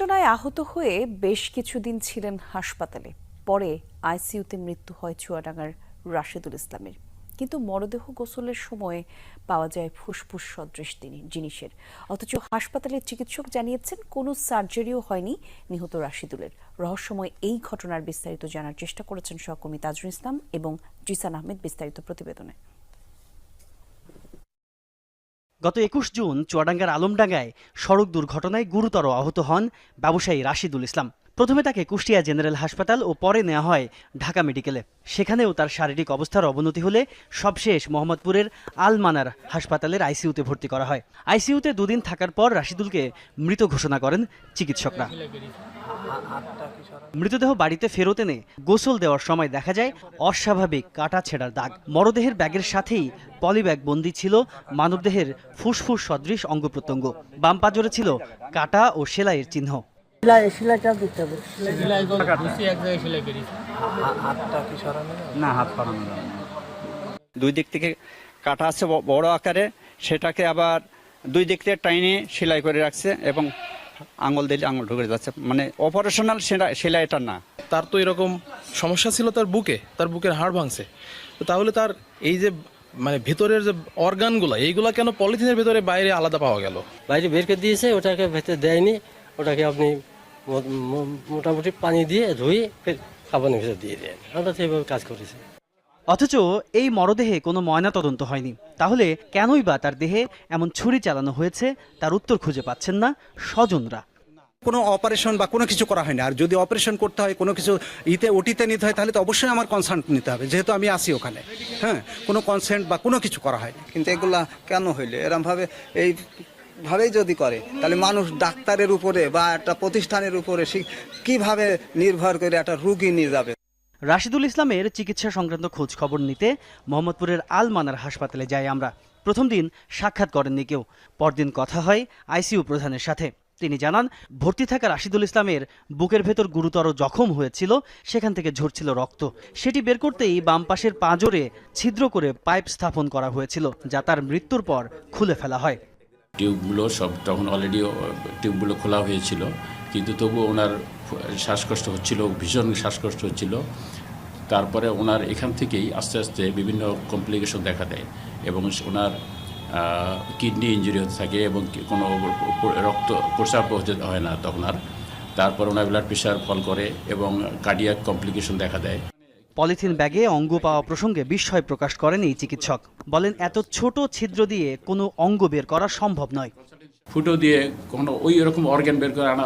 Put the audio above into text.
ঘটনায় আহত হয়ে বেশ কিছুদিন ছিলেন হাসপাতালে। পরে আইসিইউতে মৃত্যু হয় চুয়াডাঙ্গার রাশেদুল ইসলামের। কিন্তু মরদেহ গোসলের সময় পাওয়া যায় ফুসফুস সদৃশ জিনিসের। অথচ হাসপাতালের চিকিৎসক জানিয়েছেন কোনো সার্জারিও হয়নি নিহত রাশেদুলের। রহস্যময় এই ঘটনার বিস্তারিত জানার চেষ্টা করেছেন সহকর্মী তাজুল ইসলাম এবং জিসান আহমেদ। বিস্তারিত প্রতিবেদনে। গত ২১ জুন চুয়াডাঙ্গার আলমডাঙ্গায় সড়ক দুর্ঘটনায় গুরুতর আহত হন ব্যবসায়ী রাশেদুল ইসলাম। প্রথমে তাকে কুষ্টিয়া জেনারেল হাসপাতাল ও পরে নেওয়া হয় ঢাকা মেডিকেলে। সেখানেও তার শারীরিক অবস্থার অবনতি হলে সবশেষ মোহাম্মদপুরের আল মানার হাসপাতালের আইসিইউতে ভর্তি করা হয়। আইসিইউতে দুদিন থাকার পর রাশেদুলকে মৃত ঘোষণা করেন চিকিৎসকরা। মৃতদেহ বাড়িতে ফেরত এনে গোসল দেওয়ার সময় দেখা যায় অস্বাভাবিক কাটা ছেঁড়ার দাগ। মরদেহের ব্যাগের সাথেই পলিব্যাগ বন্দী ছিল মানবদেহের ফুসফুস সদৃশ অঙ্গ প্রত্যঙ্গ। বাম পাঁজরে ছিল কাটা ও সেলাইয়ের চিহ্ন। দুই দিক থেকে কাটা আছে বড় আকারে, সেটাকে আবার দুই দিক থেকে টাইনে সেলাই করে রাখছে এবং আঙুল দিলে আঙুল ঢুকে যাচ্ছে, মানে অপারেশনাল সেলাইটা না। তার তো এরকম সমস্যা ছিল, তার বুকের হাড় ভাঙছে। তো তাহলে তার এই যে মানে ভেতরের যে অর্গানগুলো, এইগুলা কেন পলিথিনের ভেতরে বাইরে আলাদা পাওয়া গেল? বাইরে বের করে দিয়েছে, ওটাকে ভেতরে দেয়নি। ওটাকে আপনি মোটামুটি পানি দিয়ে ধুয়ে ফের খাবারের ভেতরে দিয়ে দেন। আমরা তো এইভাবে কাজ করেছি। অথচ এই মরদেহে কোনো ময়নাতদন্ত হয়নি। তাহলে কেনই বা তার দেহে এমন ছুরি চালানো হয়েছে তার উত্তর খুঁজে পাচ্ছেন না স্বজনরা। কোনো অপারেশন বা কোনো কিছু করা হয়নি। আর যদি অপারেশন করতে হয়, কোনো কিছু ওটিতে নিতে হয়, তাহলে তো অবশ্যই আমার কনসার্ট নিতে হবে, যেহেতু আমি আসি ওখানে। হ্যাঁ, কোনো কনসেন্ট বা কোনো কিছু করা হয়নি। কিন্তু এগুলা কেন হইলে এরমভাবে এইভাবেই যদি করে, তাহলে মানুষ ডাক্তারের উপরে বা একটা প্রতিষ্ঠানের উপরে কিভাবে নির্ভর করে একটা রুগী নিয়ে যাবে? রাশেদুল ইসলামের চিকিৎসা সংক্রান্ত খোঁজ খবর নিতে মোহাম্মদপুরের আল মানার হাসপাতালে যাই আমরা। প্রথম দিন সাক্ষাৎ করেননি কেউ। পরদিন কথা হয় আইসিইউ প্রধানের সাথে। তিনি জানান, ভর্তি থাকা রাশেদুল ইসলামের বুকের ভেতর গুরুতর জখম হয়েছিল, সেখান থেকে ঝরছিল রক্ত। সেটি বের করতেই বাম পাশের পাঁজরে ছিদ্র করে পাইপ স্থাপন করা হয়েছিল, যা তার মৃত্যুর পর খুলে ফেলা হয়। টিউবগুলো সব তখন অলরেডি টিউবগুলো খোলা হয়েছিল, কিন্তু তবুও ওনার শ্বাসকষ্ট হচ্ছিল, ভীষণ শ্বাসকষ্ট হচ্ছিল। তারপরে ওনার এখান থেকেই আস্তে আস্তে বিভিন্ন কমপ্লিকেশন দেখা দেয় এবং ওনার কিডনি ইঞ্জুরি হতে থাকে এবং কোনো রক্ত প্রস্রাব হতে হয় না তখন আর। তারপর ওনার ব্লাড প্রেশার ফল করে এবং কার্ডিয়াক কমপ্লিকেশন দেখা দেয়। পলিথিন ব্যাগে অঙ্গ পাওয়া প্রসঙ্গে বিস্ময় প্রকাশ করেন এই চিকিৎসক। বলেন, এত ছোট ছিদ্র দিয়ে কোনো অঙ্গ বের করা সম্ভব নয়। ফুটো দিয়ে কোনো ওই রকম অর্গান বের করে আনা